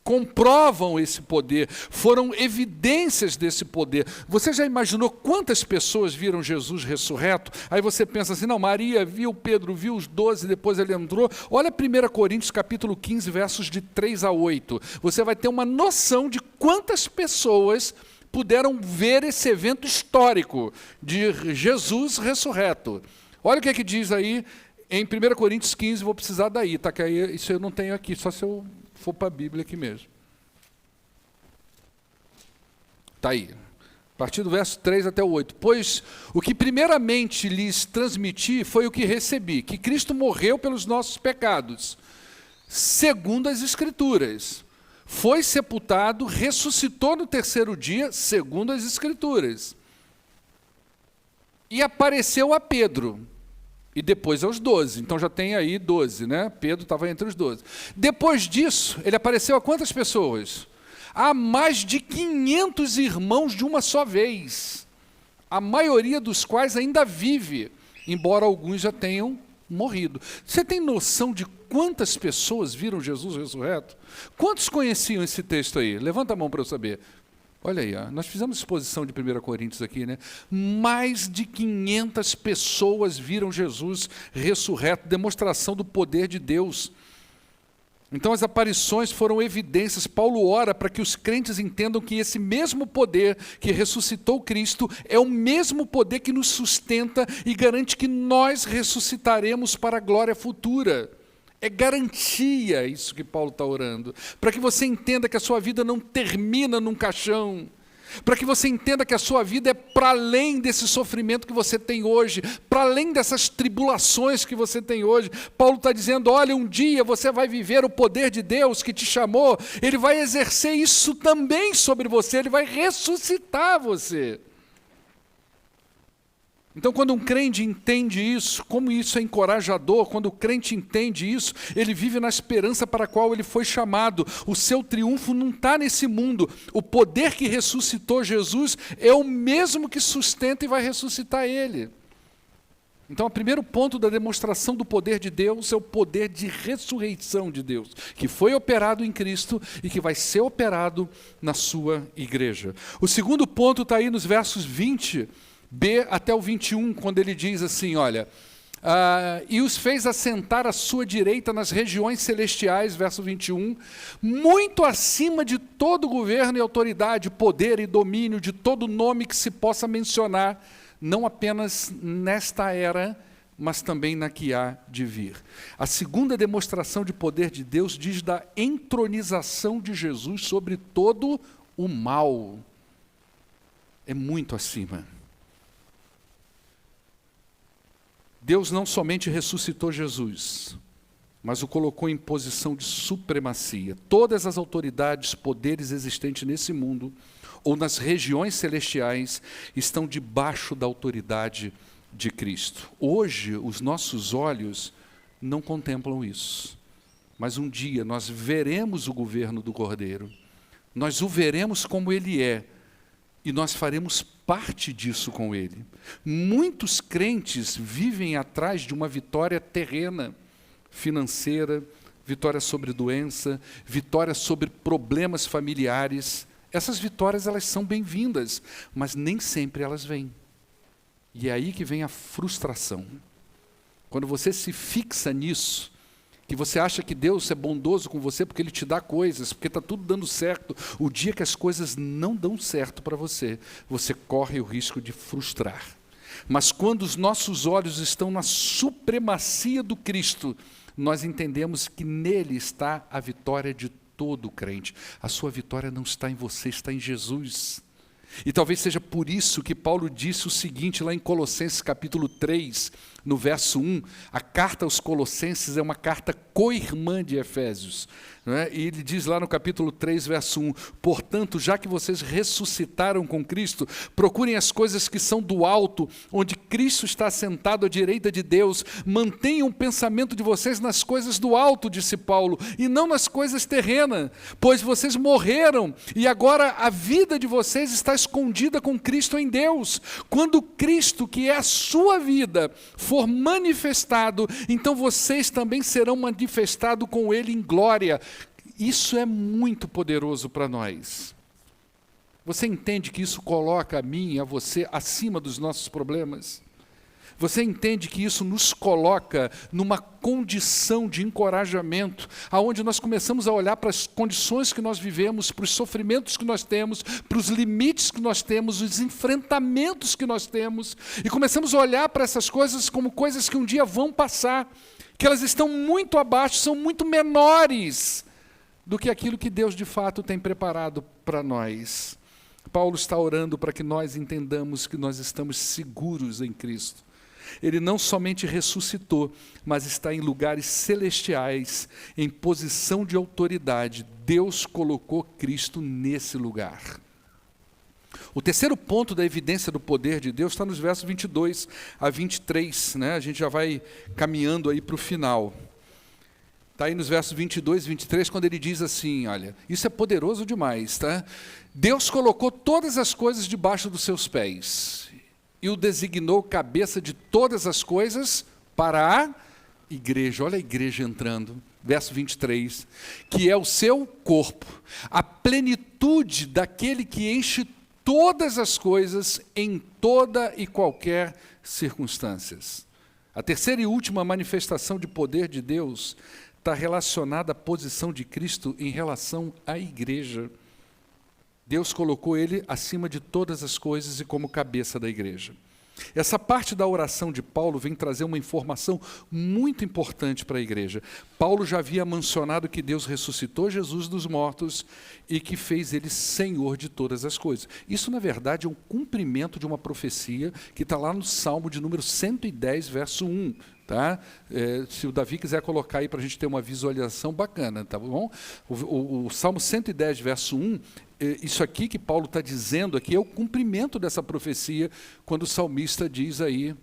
comprovam esse poder, foram evidências desse poder. Você já imaginou quantas pessoas viram Jesus ressurreto? Aí você pensa assim, não, Maria viu, Pedro viu os 12, depois ele entrou. Olha 1 Coríntios capítulo 15, versos de 3 a 8. Você vai ter uma noção de quantas pessoas puderam ver esse evento histórico de Jesus ressurreto. Olha o que é que diz aí em 1 Coríntios 15, vou precisar daí, tá? Que aí, isso eu não tenho aqui, só se eu for para a Bíblia aqui mesmo. Está aí. A partir do verso 3 até o 8. Pois o que primeiramente lhes transmiti foi o que recebi, que Cristo morreu pelos nossos pecados, segundo as Escrituras. Foi sepultado, ressuscitou no terceiro dia, segundo as Escrituras. E apareceu a Pedro, e depois aos 12. Então já tem aí 12, né? Pedro estava entre os 12. Depois disso, ele apareceu a quantas pessoas? Há mais de 500 irmãos de uma só vez, a maioria dos quais ainda vive, embora alguns já tenham morrido. Você tem noção de quantas pessoas viram Jesus ressurreto? Quantos conheciam esse texto aí? Levanta a mão para eu saber. Olha aí, ó. Nós fizemos exposição de 1 Coríntios aqui, né? Mais de 500 pessoas viram Jesus ressurreto, demonstração do poder de Deus. Então as aparições foram evidências. Paulo ora para que os crentes entendam que esse mesmo poder que ressuscitou Cristo é o mesmo poder que nos sustenta e garante que nós ressuscitaremos para a glória futura. É garantia isso que Paulo está orando, para que você entenda que a sua vida não termina num caixão, para que você entenda que a sua vida é para além desse sofrimento que você tem hoje, para além dessas tribulações que você tem hoje. Paulo está dizendo, olha, um dia você vai viver o poder de Deus que te chamou, Ele vai exercer isso também sobre você, Ele vai ressuscitar você. Então, quando um crente entende isso, como isso é encorajador, quando o crente entende isso, ele vive na esperança para a qual ele foi chamado. O seu triunfo não está nesse mundo. O poder que ressuscitou Jesus é o mesmo que sustenta e vai ressuscitar ele. Então, o primeiro ponto da demonstração do poder de Deus é o poder de ressurreição de Deus, que foi operado em Cristo e que vai ser operado na sua igreja. O segundo ponto está aí nos versos 20b até o 21, quando ele diz assim, olha, e os fez assentar à sua direita nas regiões celestiais, verso 21, muito acima de todo governo e autoridade, poder e domínio, de todo nome que se possa mencionar, não apenas nesta era, mas também na que há de vir. A segunda demonstração de poder de Deus diz da entronização de Jesus sobre todo o mal. É muito acima. Deus não somente ressuscitou Jesus, mas o colocou em posição de supremacia. Todas as autoridades, poderes existentes nesse mundo, ou nas regiões celestiais, estão debaixo da autoridade de Cristo. Hoje, os nossos olhos não contemplam isso, mas um dia nós veremos o governo do Cordeiro, nós o veremos como Ele é, e nós faremos parte disso com Ele. Muitos crentes vivem atrás de uma vitória terrena, financeira, vitória sobre doença, vitória sobre problemas familiares. Essas vitórias, elas são bem-vindas, mas nem sempre elas vêm. E é aí que vem a frustração. Quando você se fixa nisso, que você acha que Deus é bondoso com você porque Ele te dá coisas, porque está tudo dando certo, o dia que as coisas não dão certo para você, você corre o risco de frustrar. Mas quando os nossos olhos estão na supremacia do Cristo, nós entendemos que nele está a vitória de todo crente. A sua vitória não está em você, está em Jesus. E talvez seja por isso que Paulo disse o seguinte lá em Colossenses capítulo 3, no verso 1, a carta aos Colossenses é uma carta co-irmã de Efésios, não é? E ele diz lá no capítulo 3, verso 1, portanto, já que vocês ressuscitaram com Cristo, procurem as coisas que são do alto, onde Cristo está sentado à direita de Deus, mantenham o pensamento de vocês nas coisas do alto, disse Paulo, e não nas coisas terrenas, pois vocês morreram, e agora a vida de vocês está escondida com Cristo em Deus. Quando Cristo, que é a sua vida, for manifestado, então vocês também serão manifestados com Ele em glória. Isso é muito poderoso para nós. Você entende que isso coloca a mim e a você acima dos nossos problemas? Você entende que isso nos coloca numa condição de encorajamento, aonde nós começamos a olhar para as condições que nós vivemos, para os sofrimentos que nós temos, para os limites que nós temos, os enfrentamentos que nós temos, e começamos a olhar para essas coisas como coisas que um dia vão passar, que elas estão muito abaixo, são muito menores do que aquilo que Deus de fato tem preparado para nós. Paulo está orando para que nós entendamos que nós estamos seguros em Cristo. Ele não somente ressuscitou, mas está em lugares celestiais, em posição de autoridade. Deus colocou Cristo nesse lugar. O terceiro ponto da evidência do poder de Deus está nos versos 22 a 23, né? A gente já vai caminhando aí para o final. Está aí nos versos 22 e 23, quando ele diz assim, olha, isso é poderoso demais, tá? Deus colocou todas as coisas debaixo dos seus pés e o designou cabeça de todas as coisas para a igreja. Olha a igreja entrando, verso 23, que é o seu corpo, a plenitude daquele que enche todas as coisas em toda e qualquer circunstâncias. A terceira e última manifestação de poder de Deus está relacionada à posição de Cristo em relação à igreja. Deus colocou ele acima de todas as coisas e como cabeça da igreja. Essa parte da oração de Paulo vem trazer uma informação muito importante para a igreja. Paulo já havia mencionado que Deus ressuscitou Jesus dos mortos e que fez ele Senhor de todas as coisas. Isso, na verdade, é um cumprimento de uma profecia que está lá no Salmo de número 110, verso 1. Tá? Se o Davi quiser colocar aí para a gente ter uma visualização bacana, tá bom? O Salmo 110, verso 1, isso aqui que Paulo está dizendo aqui é o cumprimento dessa profecia, quando o salmista diz aí,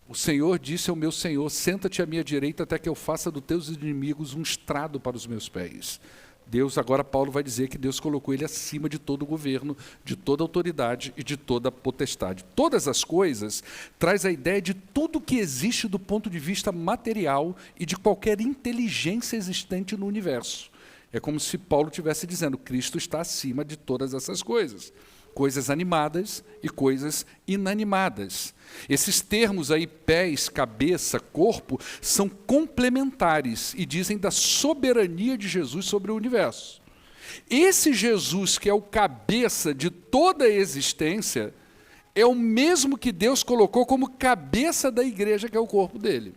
o Senhor disse ao meu Senhor, senta-te à minha direita até que eu faça dos teus inimigos um estrado para os meus pés. Deus, agora Paulo vai dizer que Deus colocou ele acima de todo o governo, de toda autoridade e de toda potestade. Todas as coisas traz a ideia de tudo que existe do ponto de vista material e de qualquer inteligência existente no universo. É como se Paulo estivesse dizendo, Cristo está acima de todas essas coisas. Coisas animadas e coisas inanimadas. Esses termos aí, pés, cabeça, corpo, são complementares e dizem da soberania de Jesus sobre o universo. Esse Jesus, que é o cabeça de toda a existência, é o mesmo que Deus colocou como cabeça da igreja, que é o corpo dele.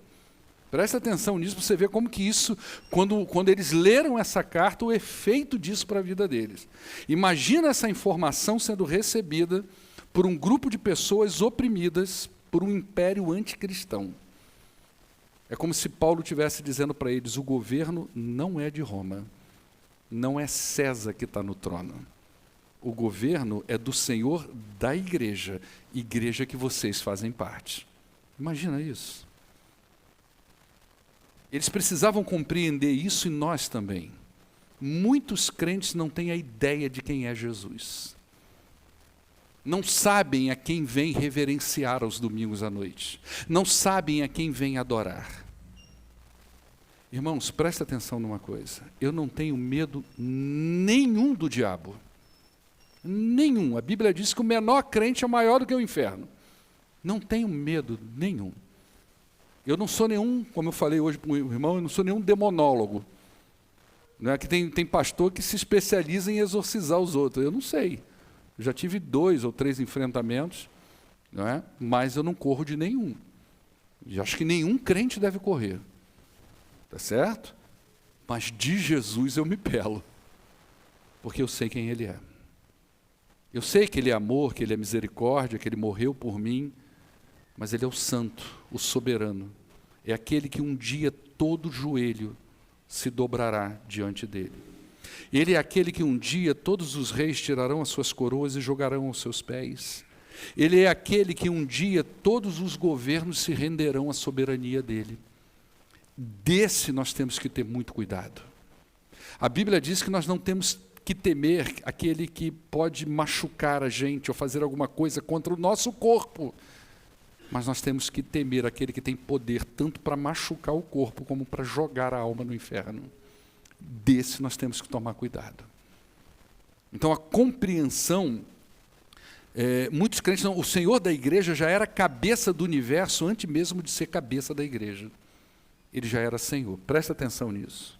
Presta atenção nisso para você ver como que isso, quando eles leram essa carta, o efeito disso para a vida deles. Imagina essa informação sendo recebida por um grupo de pessoas oprimidas por um império anticristão. É como se Paulo estivesse dizendo para eles, o governo não é de Roma, não é César que está no trono. O governo é do Senhor da igreja, igreja que vocês fazem parte. Imagina isso. Eles precisavam compreender isso e nós também. Muitos crentes não têm a ideia de quem é Jesus. Não sabem a quem vem reverenciar aos domingos à noite. Não sabem a quem vem adorar. Irmãos, presta atenção numa coisa. Eu não tenho medo nenhum do diabo. Nenhum. A Bíblia diz que o menor crente é maior do que o inferno. Não tenho medo nenhum. Eu não sou nenhum, como eu falei hoje para o irmão, eu não sou nenhum demonólogo. Não é que tem pastor que se especializa em exorcizar os outros. Eu não sei. Eu já tive 2 ou 3 enfrentamentos, não é? Mas eu não corro de nenhum. E acho que nenhum crente deve correr. Tá certo? Mas de Jesus eu me pelo. Porque eu sei quem Ele é. Eu sei que Ele é amor, que Ele é misericórdia, que Ele morreu por mim. Mas Ele é o santo, o soberano. É aquele que um dia todo joelho se dobrará diante dele. Ele é aquele que um dia todos os reis tirarão as suas coroas e jogarão aos seus pés. Ele é aquele que um dia todos os governos se renderão à soberania dele. Desse nós temos que ter muito cuidado. A Bíblia diz que nós não temos que temer aquele que pode machucar a gente ou fazer alguma coisa contra o nosso corpo. Mas nós temos que temer aquele que tem poder tanto para machucar o corpo como para jogar a alma no inferno. Desse nós temos que tomar cuidado. Então a compreensão, muitos crentes não, o Senhor da igreja já era cabeça do universo antes mesmo de ser cabeça da igreja. Ele já era Senhor, presta atenção nisso.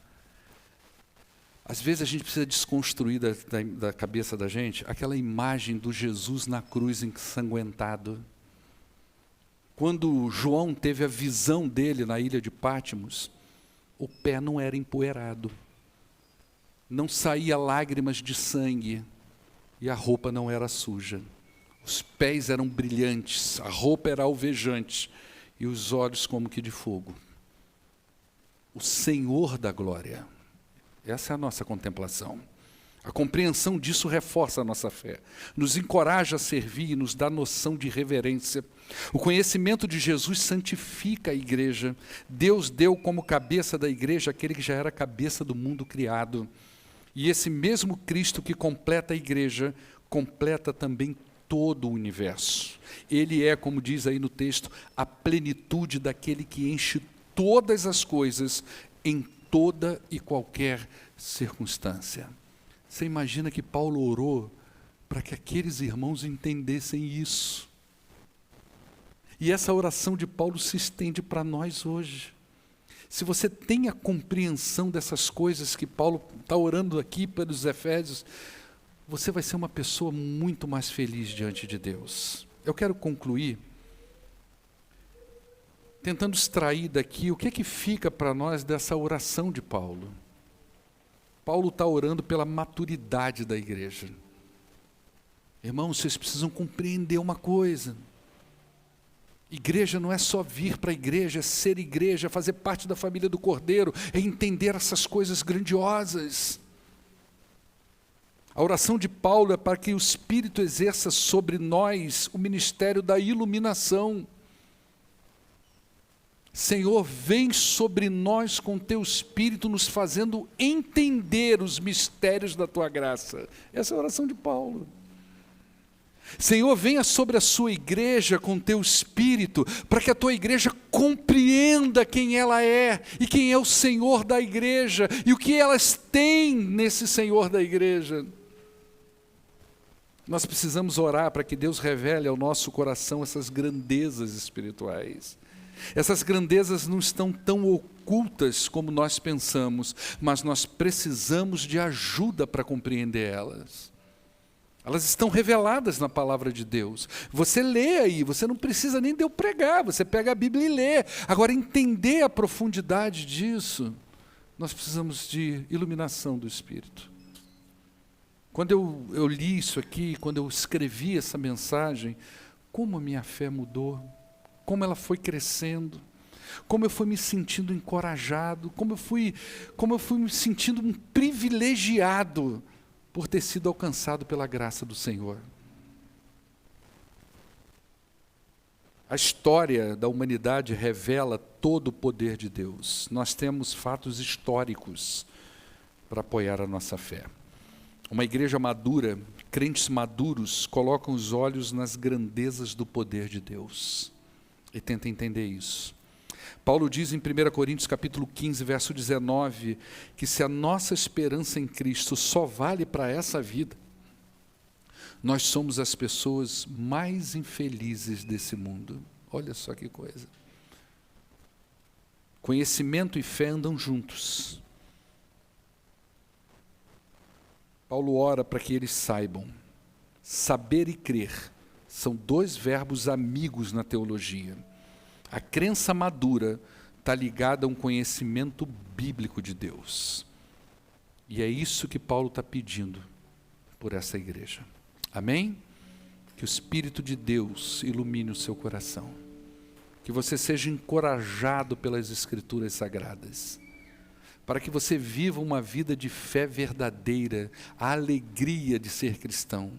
Às vezes a gente precisa desconstruir da cabeça da gente aquela imagem do Jesus na cruz ensanguentado. Quando João teve a visão dele na ilha de Patmos, o pé não era empoeirado, não saía lágrimas de sangue, e a roupa não era suja. Os pés eram brilhantes, a roupa era alvejante e os olhos como que de fogo. O Senhor da glória. Essa é a nossa contemplação. A compreensão disso reforça a nossa fé, nos encoraja a servir e nos dá noção de reverência. O conhecimento de Jesus santifica a igreja. Deus deu como cabeça da igreja aquele que já era cabeça do mundo criado. E esse mesmo Cristo que completa a igreja, completa também todo o universo. Ele é, como diz aí no texto, a plenitude daquele que enche todas as coisas em toda e qualquer circunstância. Você imagina que Paulo orou para que aqueles irmãos entendessem isso. E essa oração de Paulo se estende para nós hoje. Se você tem a compreensão dessas coisas que Paulo está orando aqui pelos Efésios, você vai ser uma pessoa muito mais feliz diante de Deus. Eu quero concluir tentando extrair daqui o que fica para nós dessa oração de Paulo. Paulo está orando pela maturidade da igreja. Irmãos, vocês precisam compreender uma coisa. Igreja não é só vir para a igreja, é ser igreja, é fazer parte da família do Cordeiro, é entender essas coisas grandiosas. A oração de Paulo é para que o Espírito exerça sobre nós o ministério da iluminação. Senhor, vem sobre nós com teu Espírito, nos fazendo entender os mistérios da tua graça. Essa é a oração de Paulo. Senhor, venha sobre a sua igreja com teu Espírito, para que a tua igreja compreenda quem ela é, e quem é o Senhor da igreja, e o que elas têm nesse Senhor da igreja. Nós precisamos orar para que Deus revele ao nosso coração essas grandezas espirituais. Essas grandezas não estão tão ocultas como nós pensamos, mas nós precisamos de ajuda para compreender elas. Elas estão reveladas na palavra de Deus. Você lê aí, você não precisa nem de eu pregar, você pega a Bíblia e lê. Agora, entender a profundidade disso, nós precisamos de iluminação do Espírito. Quando eu li isso aqui, quando eu escrevi essa mensagem, como a minha fé mudou, como ela foi crescendo, como eu fui me sentindo encorajado, como eu fui me sentindo um privilegiado por ter sido alcançado pela graça do Senhor. A história da humanidade revela todo o poder de Deus. Nós temos fatos históricos para apoiar a nossa fé. Uma igreja madura, crentes maduros, colocam os olhos nas grandezas do poder de Deus. E tenta entender isso. Paulo diz em 1 Coríntios capítulo 15, verso 19, que se a nossa esperança em Cristo só vale para essa vida, nós somos as pessoas mais infelizes desse mundo. Olha só que coisa. Conhecimento e fé andam juntos. Paulo ora para que eles saibam. Saber e crer são dois verbos amigos na teologia. A crença madura está ligada a um conhecimento bíblico de Deus. E é isso que Paulo está pedindo por essa igreja. Amém? Que o Espírito de Deus ilumine o seu coração. Que você seja encorajado pelas Escrituras Sagradas. Para que você viva uma vida de fé verdadeira, a alegria de ser cristão.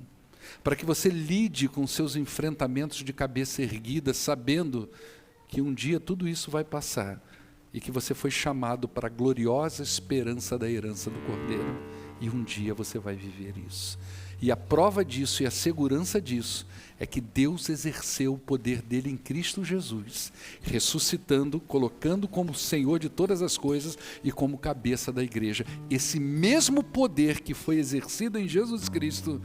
Para que você lide com seus enfrentamentos de cabeça erguida, sabendo que um dia tudo isso vai passar e que você foi chamado para a gloriosa esperança da herança do Cordeiro. E um dia você vai viver isso. E a prova disso e a segurança disso é que Deus exerceu o poder dele em Cristo Jesus, ressuscitando, colocando como Senhor de todas as coisas e como cabeça da igreja. Esse mesmo poder que foi exercido em Jesus Cristo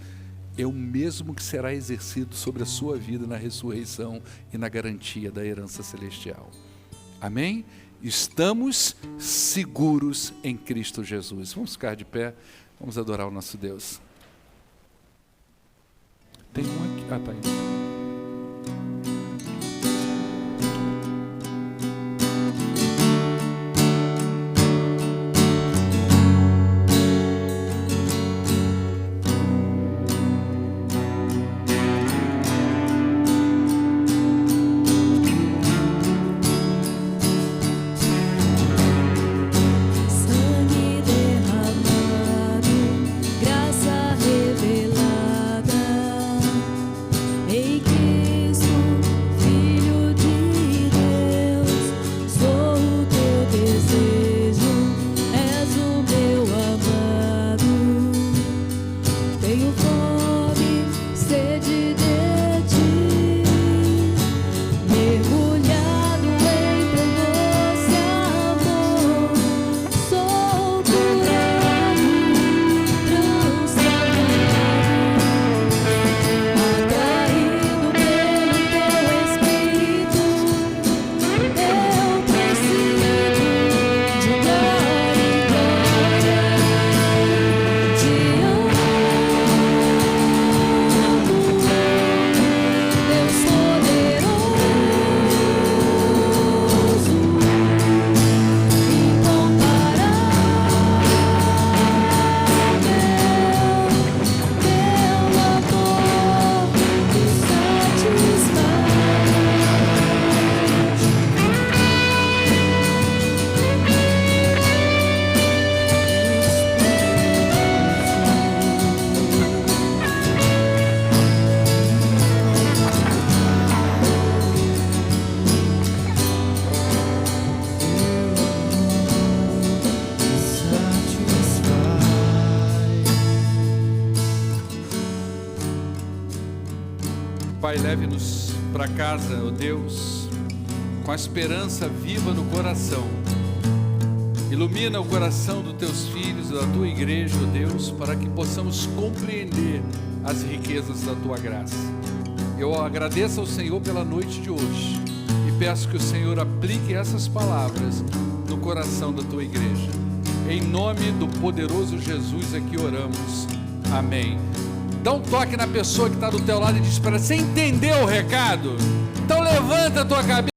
é o mesmo que será exercido sobre a sua vida na ressurreição e na garantia da herança celestial. Amém? Estamos seguros em Cristo Jesus. Vamos ficar de pé, vamos adorar o nosso Deus. Tem um aqui. Ah, tá aí. Pai, leve-nos para casa, ó Deus, com a esperança viva no coração. Ilumina o coração dos teus filhos, da tua igreja, ó Deus, para que possamos compreender as riquezas da tua graça. Eu agradeço ao Senhor pela noite de hoje e peço que o Senhor aplique essas palavras no coração da tua igreja. Em nome do poderoso Jesus é que oramos. Amém. Dá um toque na pessoa que está do teu lado e diz para ela: você entendeu o recado? Então levanta a tua cabeça.